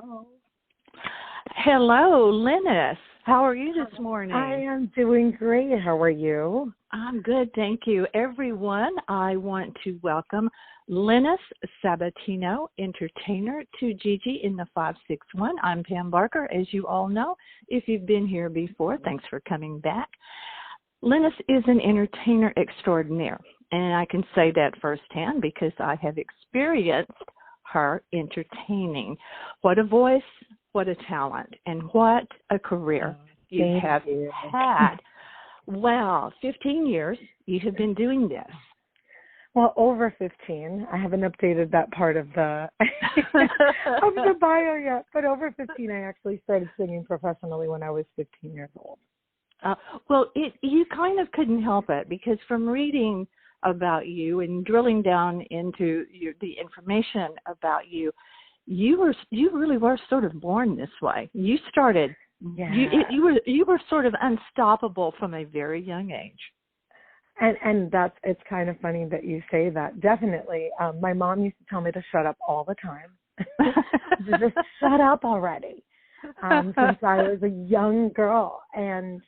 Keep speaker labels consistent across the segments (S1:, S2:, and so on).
S1: Hello.
S2: Hello, Lennis. How are you this morning?
S1: I am doing great. How are you?
S2: I'm good, thank you. Everyone, I want to welcome Lennis Sabatino, entertainer, to Gigi in the 561. I'm Pam Barker, as you all know. If you've been here before, thanks for coming back. Lennis is an entertainer extraordinaire, and I can say that firsthand because I have experienced her entertaining. What a voice, what a talent, and what a career you have had. Wow, 15 years you have been doing this.
S1: Well, over 15. I haven't updated that part of the of the bio yet, but over 15. I actually started singing professionally when I was 15 years old.
S2: Well, you kind of couldn't help it because from reading about you and drilling down into the information about you, you really were sort of born this way. You started.
S1: Yeah.
S2: You were sort of unstoppable from a very young age.
S1: And it's kind of funny that you say that. Definitely. My mom used to tell me to shut up all the time. Just shut up already. Since I was a young girl. And,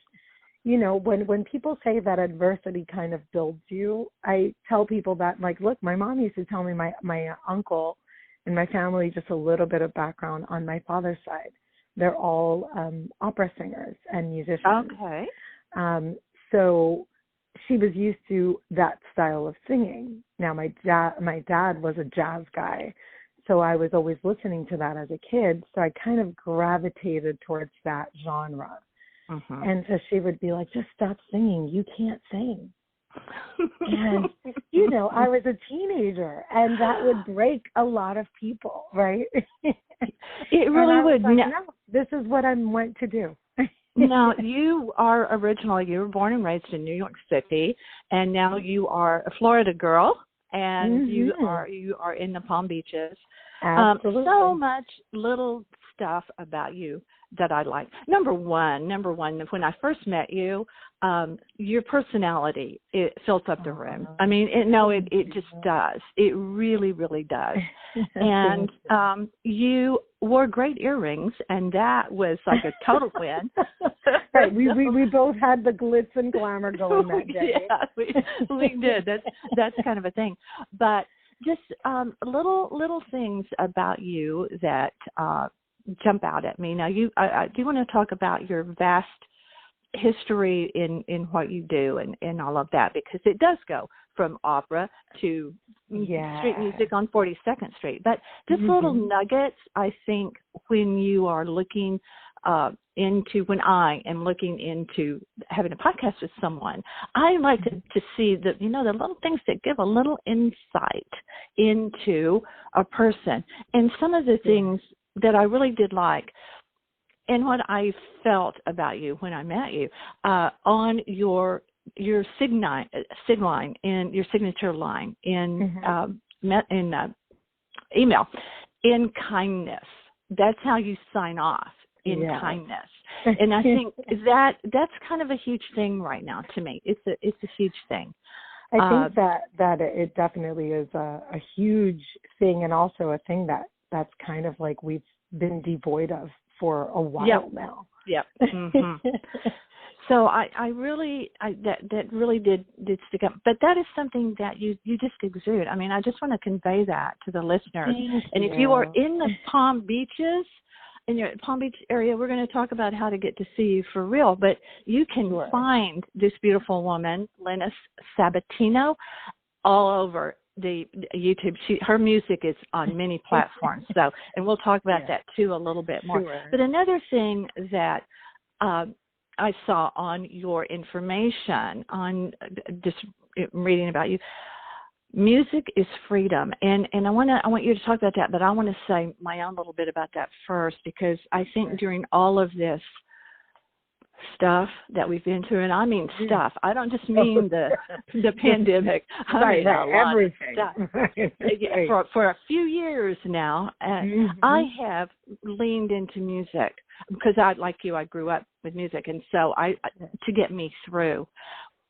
S1: you know, when people say that adversity kind of builds you, I tell people that, like, look, my mom used to tell me my uncle and my family, just a little bit of background on my father's side. They're all opera singers and musicians.
S2: Okay.
S1: So she was used to that style of singing. Now, my dad was a jazz guy, so I was always listening to that as a kid. So I kind of gravitated towards that genre. Uh-huh. And so she would be like, just stop singing. You can't sing. And, you know, I was a teenager, and that would break a lot of people, right?
S2: It really would.
S1: Like, no, this is what I'm meant to do.
S2: Now, you were born and raised in New York City, and now you are a Florida girl, and you are in the Palm Beaches.
S1: Absolutely.
S2: So much little stuff about you that I like. Number one, when I first met you, your personality, it fills up the room. I mean, it just does. It really, really does. And you wore great earrings, and that was like a total win.
S1: Right. We both had the glitz and glamour going that day.
S2: Yeah, we did. That's kind of a thing. But just little things about you that jump out at me. Now, I do want to talk about your vast history in what you do and all of that, because it does go from opera to street music on 42nd Street. But just little nuggets, I think, when you are looking when I am looking into having a podcast with someone, I like to see the little things that give a little insight into a person. And some of the things that I really did like, and what I felt about you when I met you, on your sig line in your signature line in email, in kindness. That's how you sign off, in kindness. And I think that's kind of a huge thing right now to me. It's a huge thing.
S1: I think that it definitely is a huge thing, and also a thing that's kind of like we've been devoid of for a while now. Yep. Mm-hmm.
S2: So I really that really did stick up. But that is something that you just exude. I mean, I just want to convey that to the listeners. And if you are in the Palm Beaches, in your Palm Beach area, we're going to talk about how to get to see you for real. But you can find this beautiful woman, Lennis Sabatino, all over the YouTube. Her music is on many platforms. So, and we'll talk about that too a little bit more. Sure. But another thing that I saw on your information, on just reading about you, music is freedom, and I want you to talk about that. But I want to say my own little bit about that first, because I think during all of this stuff that we've been through, and I mean stuff, I don't just mean the pandemic. I mean everything. For a few years now, I have leaned into music because like you, I grew up with music, and so to get me through.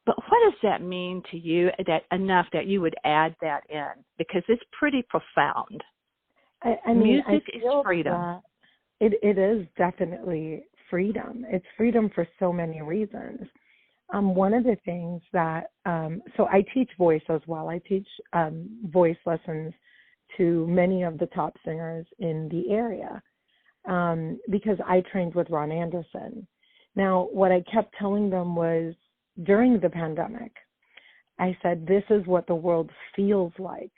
S2: But what does that mean to you, that enough that you would add that in? Because it's pretty profound.
S1: I mean, music is freedom. it is definitely freedom. It's freedom for so many reasons. One of the things that, so I teach voice as well. I teach voice lessons to many of the top singers in the area because I trained with Ron Anderson. Now, what I kept telling them was during the pandemic, I said, this is what the world feels like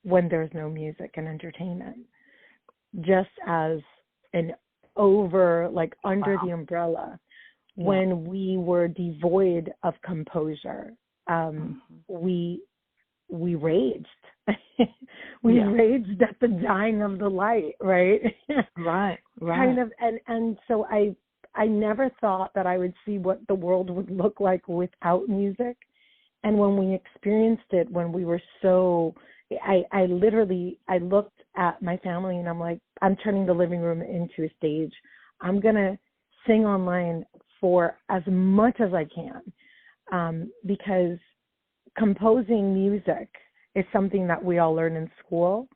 S1: when there's no music and entertainment, just as an under the umbrella. When we were devoid of composure, we raged. We raged at the dying of the light, right?
S2: Right.
S1: Kind of, and so I never thought that I would see what the world would look like without music. And when we experienced it, when we were so, I looked at my family and I'm like, I'm turning the living room into a stage. I'm going to sing online for as much as I can, because composing music is something that we all learn in school.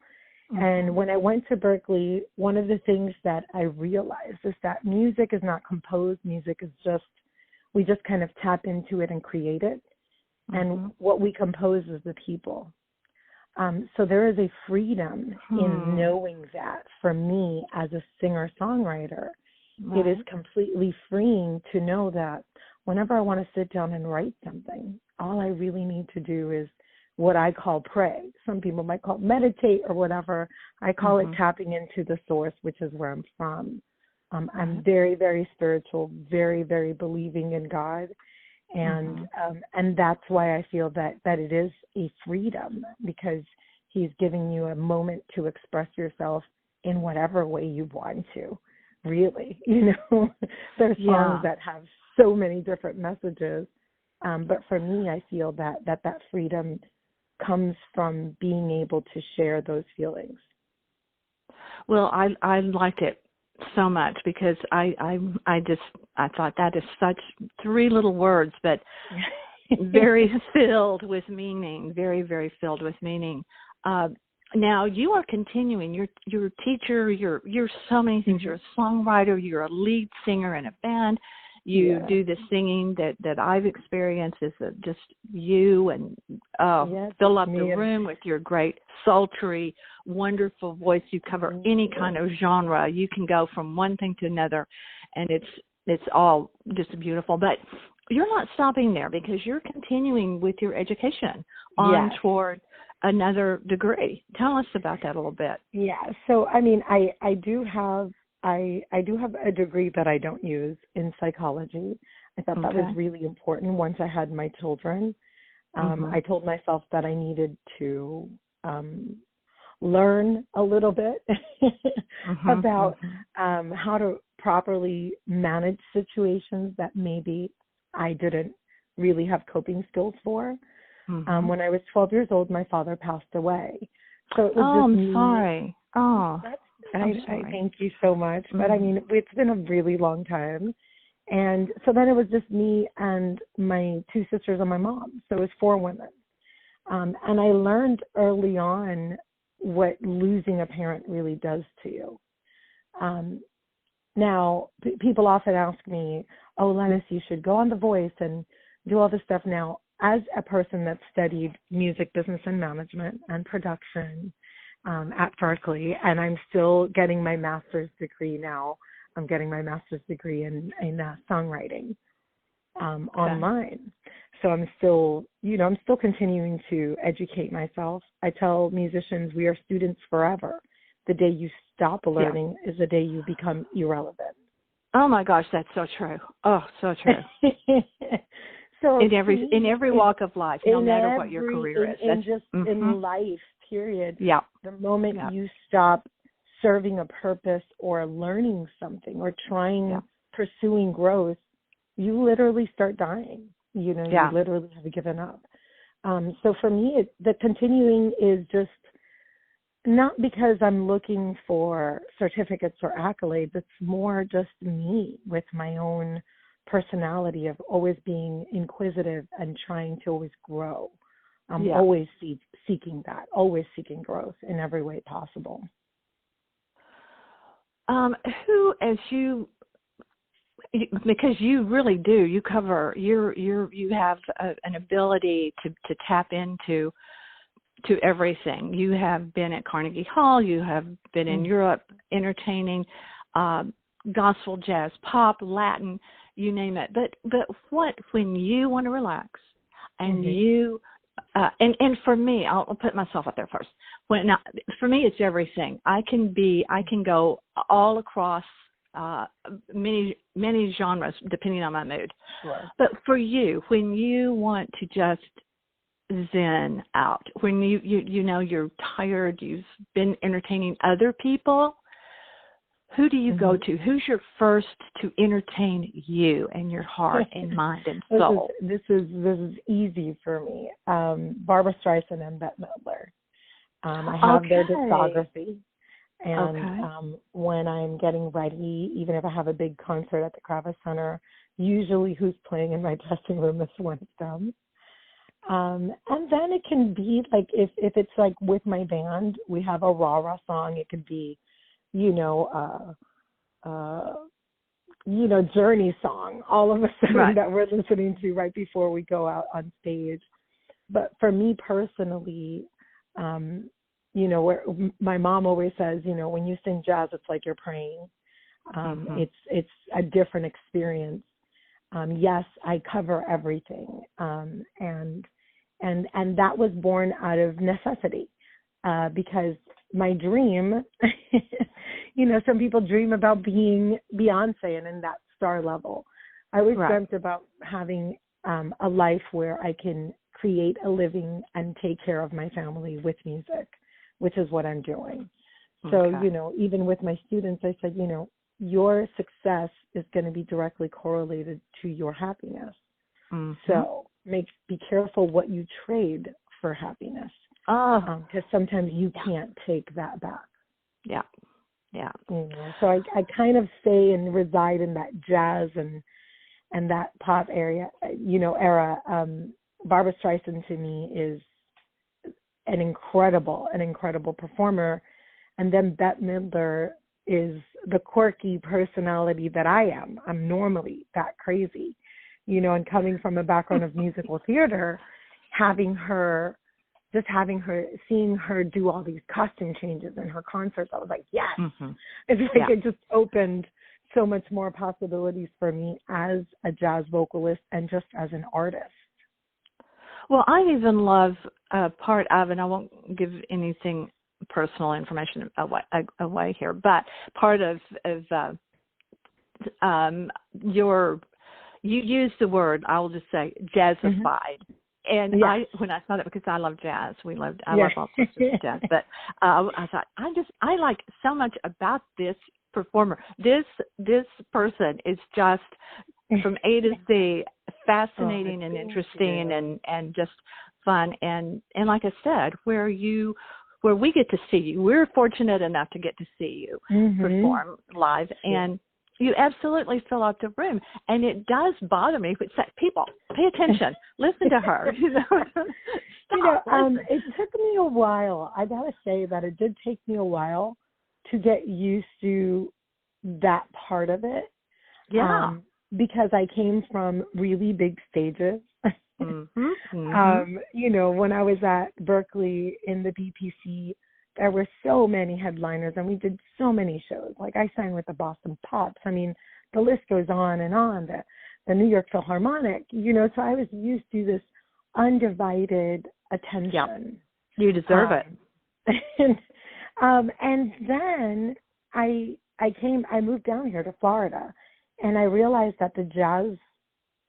S1: And when I went to Berkeley, one of the things that I realized is that music is not composed. Music is just, we just kind of tap into it and create it. And what we compose is the people. So there is a freedom in knowing that for me as a singer-songwriter. It is completely freeing to know that whenever I want to sit down and write something, all I really need to do is what I call pray. Some people might call it meditate or whatever. I call it tapping into the source, which is where I'm from. I'm very, very spiritual, very, very believing in God. And that's why I feel that it is a freedom, because he's giving you a moment to express yourself in whatever way you want to. Really, there's songs that have so many different messages. But for me, I feel that freedom comes from being able to share those feelings.
S2: Well, I liked it so much because I thought that is such 3 little words, but very filled with meaning, very, very filled with meaning. Now you are continuing. You're a teacher. You're so many things. You're a songwriter. You're a lead singer in a band. You do the singing that I've experienced is just you and fill up the room with your great sultry, wonderful voice. You cover any kind of genre. You can go from one thing to another, and it's all just beautiful. But you're not stopping there because you're continuing with your education on toward another degree. Tell us about that a little bit.
S1: Yeah. So, I mean, I do have a degree that I don't use in psychology. I thought that was really important once I had my children. I told myself that I needed to learn a little bit about how to properly manage situations that maybe I didn't really have coping skills for. When I was 12 years old, my father passed away. So it was just me.
S2: Sorry. Oh,
S1: I thank you so much. But I mean, it's been a really long time. And so then it was just me and my 2 sisters and my mom. So it was 4 women. And I learned early on what losing a parent really does to you. Now, people often ask me, oh, Lennis, you should go on The Voice and do all this stuff. Now, as a person that studied music business and management and production at Berkeley, and I'm still getting my master's degree now. I'm getting my master's degree in songwriting online. So I'm still continuing to educate myself. I tell musicians we are students forever. The day you stop learning is the day you become irrelevant.
S2: Oh my gosh, that's so true. Oh, so true.
S1: So
S2: in every walk of life, no matter what your career is.
S1: In life, period.
S2: Yeah.
S1: The moment you stop serving a purpose or learning something or pursuing growth, you literally start dying. You literally have given up. So for me, the continuing is just not because I'm looking for certificates or accolades. It's more just me with my own personality of always being inquisitive and trying to always grow. I'm always seeking that, always seeking growth in every way possible.
S2: Who, as you, because you really do, you cover, you have an ability to tap into everything. You have been at Carnegie Hall, you have been in Europe entertaining, gospel, jazz, pop, Latin, you name it. But when you want to relax and you, and for me, I'll put myself out there first. For me, it's everything. I can go all across many genres depending on my mood.
S1: Sure.
S2: But for you, when you want to just zen out, when you know you're tired, you've been entertaining other people, who do you go to? Who's your first to entertain you and your heart and mind and soul?
S1: This is easy for me. Barbra Streisand and Bette Midler. I have their discography, and when I'm getting ready, even if I have a big concert at the Kravis Center, usually who's playing in my dressing room is one of them. And then it can be like if it's like with my band, we have a rah-rah song. It could be, Journey song all of a sudden that we're listening to right before we go out on stage. But for me personally, where my mom always says, when you sing jazz, it's like you're praying. It's a different experience. Yes, I cover everything. And that was born out of necessity, because my dream, some people dream about being Beyonce and in that star level. I always dreamt about having a life where I can create a living and take care of my family with music, which is what I'm doing. So, even with my students, I said, your success is going to be directly correlated to your happiness. So be careful what you trade for happiness. Because sometimes you can't take that back. Yeah. So I kind of stay and reside in that jazz and that pop era. Barbra Streisand to me is an incredible performer, and then Bette Midler is the quirky personality that I am. I'm normally that crazy, and coming from a background of musical theater, seeing her do all these costume changes in her concerts, I was like, yes. It's like it just opened so much more possibilities for me as a jazz vocalist and just as an artist.
S2: Well, I even love part of, and I won't give anything personal information away here, but part of you use the word, I'll just say, Jazzified. And when I saw that, because I love jazz, I love all sorts of jazz, but I thought, I like so much about this performer. This person is just from A to Z, fascinating and interesting and just fun. And like I said, where we get to see you, we're fortunate enough to get to see you perform live, and you absolutely fill out the room. And it does bother me, but people, pay attention, listen to her.
S1: It took me a while. I gotta say that it did take me a while to get used to that part of it. Because I came from really big stages. When I was at Berkeley in the BPC, there were so many headliners and we did so many shows. Like I sang with the Boston Pops. I mean, the list goes on and on. The New York Philharmonic, so I was used to this undivided attention.
S2: Yep. You deserve it.
S1: And then I moved down here to Florida, and I realized that the jazz,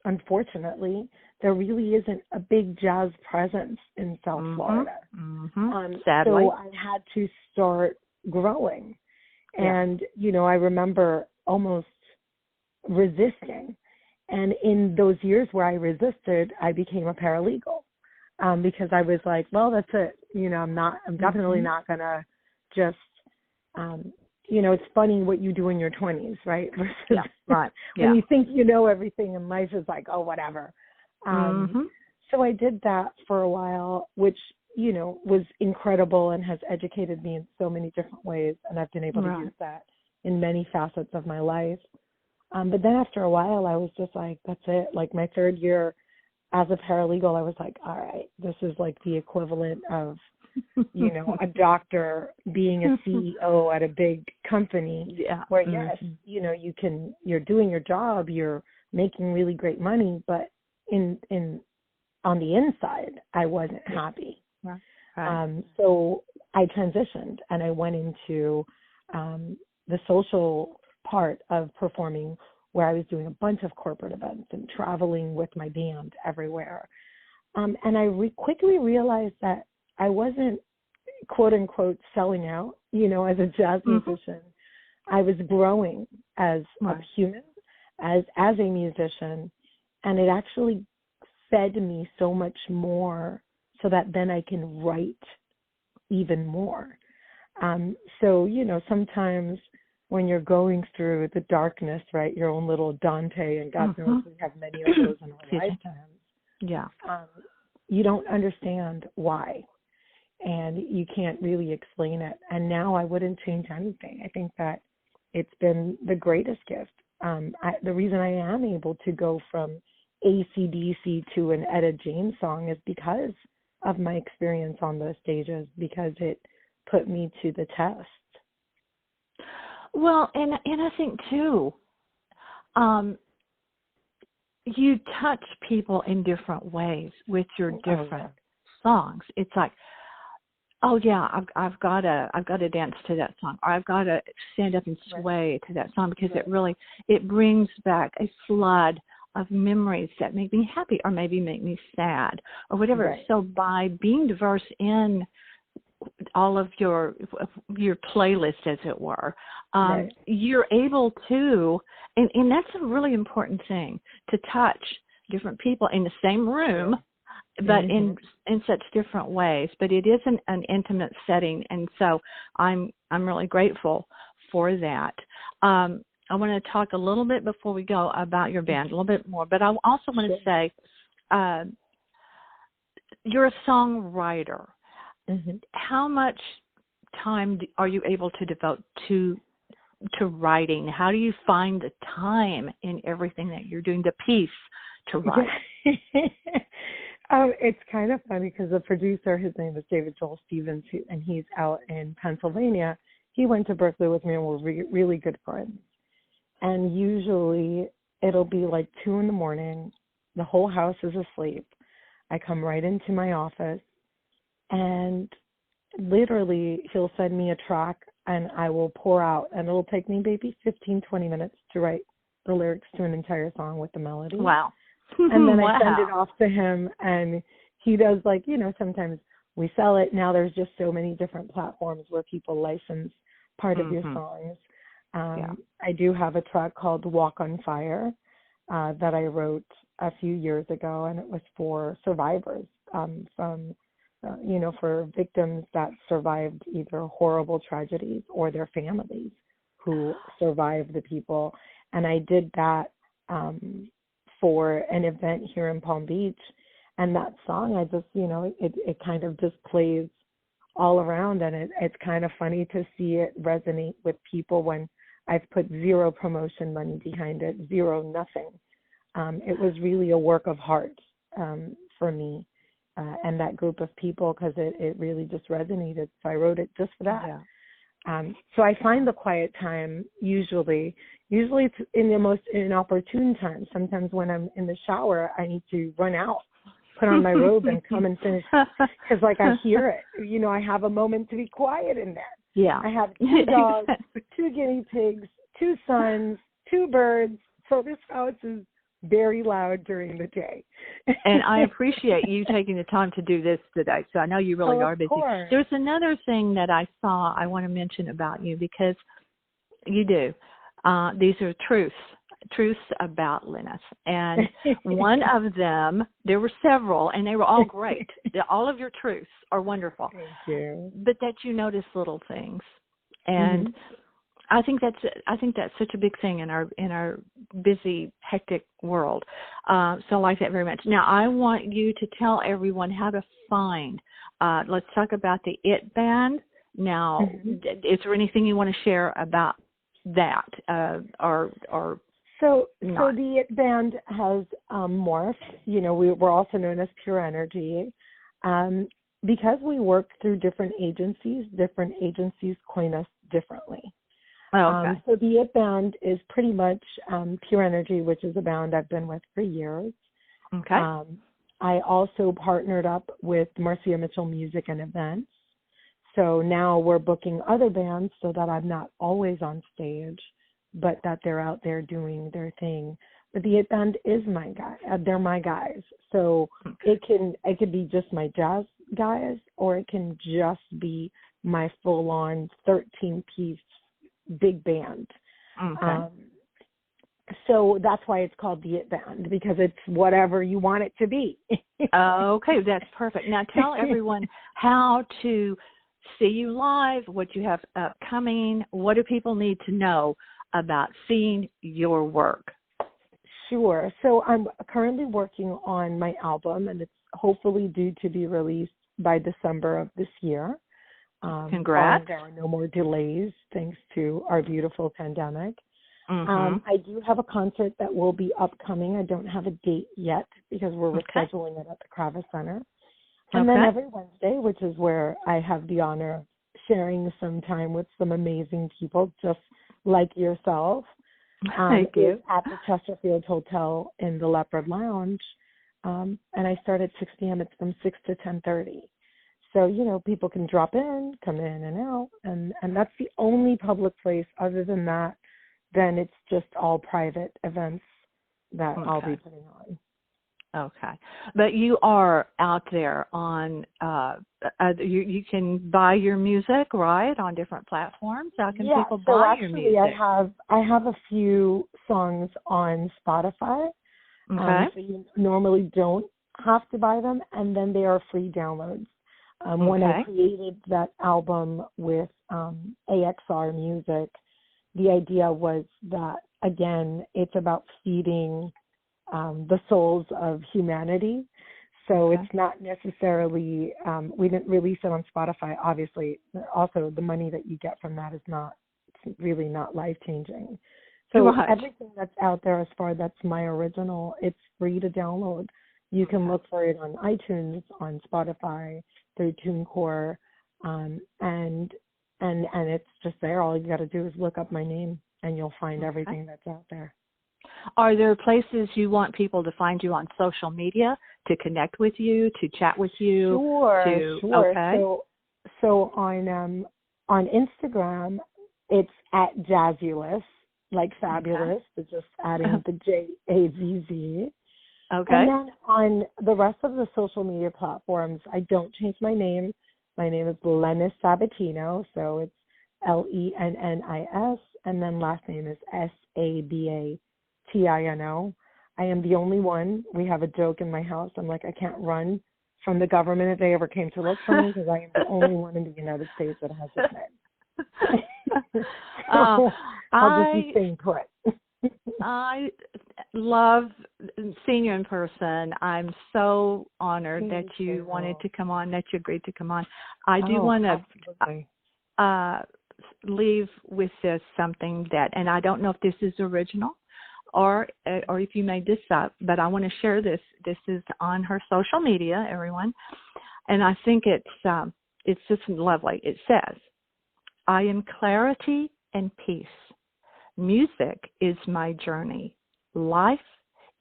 S1: unfortunately, there really isn't a big jazz presence in South Florida.
S2: Sadly.
S1: So I had to start growing. And, I remember almost resisting. And in those years where I resisted, I became a paralegal, because I was like, well, that's it. I'm definitely not going to just, it's funny what you do in your 20s, right? Versus when you think you know everything in life is like, oh, whatever. So I did that for a while, which, was incredible and has educated me in so many different ways. And I've been able to use that in many facets of my life. But then after a while, I was just like, that's it. Like my third year as a paralegal, I was like, all right, this is like the equivalent of, you know, a doctor being a CEO at a big company where, yes, you know, you're doing your job, you're making really great money, but on the inside, I wasn't happy. Right. So I transitioned and I went into the social part of performing, where I was doing a bunch of corporate events and traveling with my band everywhere. And I quickly realized that I wasn't, quote unquote, selling out, you know, as a jazz musician. I was growing as a human, as a musician, and it actually fed me so much more so that then I can write even more. So, you know, sometimes when you're going through the darkness, right, your own little Dante, and God knows we have many of those in our lifetimes, you don't understand why, and you can't really explain it. And now I wouldn't change anything. I think that it's been the greatest gift. The reason I am able to go from AC/DC to an Etta James song is because of my experience on those stages, because it put me to the test.
S2: Well, and I think too, you touch people in different ways with your different songs. It's like, oh yeah, I've got to dance to that song, or I've got to stand up and sway to that song, because it brings back a flood of memories that make me happy, or maybe make me sad, or whatever. So by being diverse in all of your playlist, as it were, you're able to, and that's a really important thing, to touch different people in the same room, but in such different ways. But it is an intimate setting, and so I'm really grateful for that. I want to talk a little bit before we go about your band, a little bit more, but I also want to say you're a songwriter. How much time are you able to devote to writing? How do you find the time in everything that you're doing, the piece to write?
S1: It's kind of funny because the producer, his name is David Joel Stevens, and he's out in Pennsylvania. He went to Berkeley with me, and we're really good friends. And usually it'll be like 2 a.m. The whole house is asleep. I come right into my office, and literally he'll send me a track, and I will pour out, and it'll take me maybe 15-20 minutes to write the lyrics to an entire song with the melody.
S2: Wow.
S1: And then I send it off to him, and he does, like, you know, sometimes we sell it. Now there's just so many different platforms where people license part of your songs. I do have a track called Walk on Fire that I wrote a few years ago, and it was for survivors from for victims that survived either horrible tragedies or their families who survived the people. And I did that for an event here in Palm Beach. And that song, I just, it kind of just plays all around. And it's kind of funny to see it resonate with people when I've put zero promotion money behind it, nothing. It was really a work of heart for me and that group of people, because it really just resonated. So I wrote it just for that. Yeah. So I find the quiet time usually it's in the most inopportune times. Sometimes when I'm in the shower, I need to run out, put on my robe, and come and finish, because I hear it. I have a moment to be quiet in there.
S2: Yeah.
S1: I have 2 dogs, 2 guinea pigs, 2 sons, 2 birds. So this house is very loud during the day.
S2: And I appreciate you taking the time to do this today. So I know you really are busy.
S1: Course.
S2: There's another thing that I saw I want to mention about you, because you do. These are truths about Lennis. And one of them, there were several, and they were all great. All of your truths are wonderful.
S1: Thank you.
S2: But that you notice little things. And I think that's such a big thing in our busy, hectic world. So I like that very much. Now, I want you to tell everyone how to find. Let's talk about the It Band. Now, is there anything you want to share about that, or
S1: So
S2: not?
S1: the band has morphed. You know, we're also known as Pure Energy. Because we work through different agencies coin us differently.
S2: Oh, okay.
S1: So the It Band is pretty much Pure Energy, which is a band I've been with for years.
S2: Okay.
S1: I also partnered up with Marcia Mitchell Music and Events. So now we're booking other bands so that I'm not always on stage, but that they're out there doing their thing. But the It Band is my guy. They're my guys. So it could be just my jazz guys, or it can just be my full-on 13-piece big band.
S2: Okay.
S1: So that's why it's called the It Band, because it's whatever you want it to be.
S2: Okay, that's perfect. Now tell everyone how to see you live, what you have upcoming. What do people need to know about seeing your work?
S1: Sure. So I'm currently working on my album, and it's hopefully due to be released by December of this year.
S2: Congrats.
S1: There are no more delays thanks to our beautiful pandemic.
S2: Mm-hmm.
S1: I do have a concert that will be upcoming. I don't have a date yet because we're rescheduling it at the Kravis Center. And then every Wednesday, which is where I have the honor of sharing some time with some amazing people just like yourself.
S2: Thank you.
S1: At the Chesterfield Hotel in the Leopard Lounge. And I start at 6 p.m. It's from 6 to 10:30. So, you know, people can drop in, come in and out. And that's the only public place. Other than that, then it's just all private events that I'll be putting on.
S2: Okay. But you are out there on, you can buy your music, right, on different platforms? How can people buy your music?
S1: I have a few songs on Spotify.
S2: Okay.
S1: So you normally don't have to buy them, and then they are free downloads. When I created that album with AXR Music, the idea was that, again, it's about feeding the souls of humanity. So it's not necessarily, we didn't release it on Spotify, obviously. Also, the money that you get from that is really not life-changing. So everything that's out there as far that's my original, it's free to download. You can look for it on iTunes, on Spotify, through TuneCore, and it's just there. All you got to do is look up my name, and you'll find everything that's out there.
S2: Are there places you want people to find you on social media, to connect with you, to chat with you?
S1: Sure. Okay. So on Instagram, it's at Jazzulous, like fabulous, but just adding the JAZZ.
S2: Okay.
S1: And then on the rest of the social media platforms, I don't change my name. My name is Lennis Sabatino, so it's Lennis, and then last name is Sabatino. I am the only one. We have a joke in my house. I'm like, I can't run from the government if they ever came to look for me, because I am the only one in the United States that has this name. I'll just be staying put.
S2: I love seeing you in person. I'm so honored that you wanted to come on, that you agreed to come on. I do want to leave with this something that, and I don't know if this is original or if you made this up, but I want to share this. This is on her social media, everyone, and I think it's just lovely. It says, "I am clarity and peace. Music is my journey. Life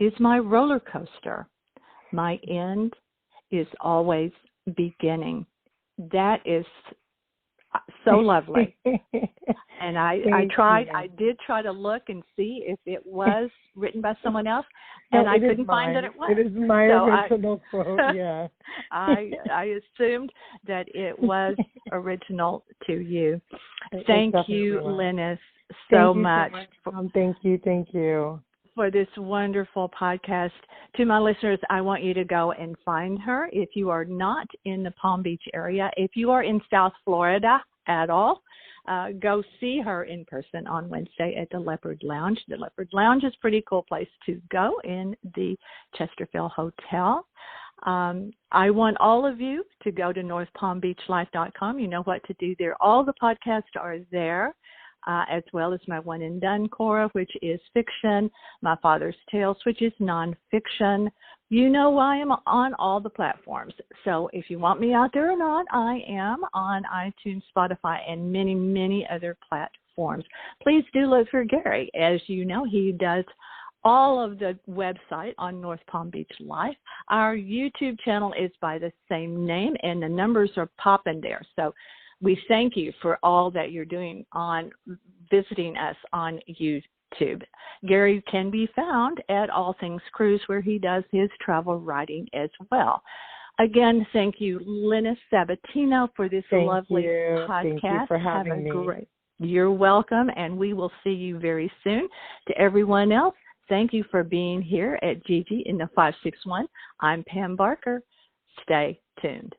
S2: is my roller coaster. My end is always beginning." That is so lovely. And I did try to look and see if it was written by someone else, and I couldn't find that it was.
S1: It is my original quote, yeah.
S2: I assumed that it was original to you. Thank you, Lennis, so much.
S1: Thank you.
S2: For this wonderful podcast. To my listeners, I want you to go and find her. If you are not in the Palm Beach area, if you are in South Florida at all, go see her in person on Wednesday at the Leopard Lounge. The Leopard Lounge is a pretty cool place to go in the Chesterfield Hotel. I want all of you to go to northpalmbeachlife.com. You know what to do there. All the podcasts are there. as well as my One and Done, Cora, which is fiction, My Father's Tales, which is nonfiction. You know I am on all the platforms. So if you want me out there or not, I am on iTunes, Spotify, and many, many other platforms. Please do look for Gary. As you know, he does all of the website on North Palm Beach Life. Our YouTube channel is by the same name, and the numbers are popping there. So we thank you for all that you're doing on visiting us on YouTube. Gary can be found at All Things Cruise, where he does his travel writing as well. Again, thank you, Lennis Sabatino, for this lovely podcast.
S1: Thank you for having me.
S2: You're welcome, and we will see you very soon. To everyone else, thank you for being here at Gigi in the 561. I'm Pam Barker. Stay tuned.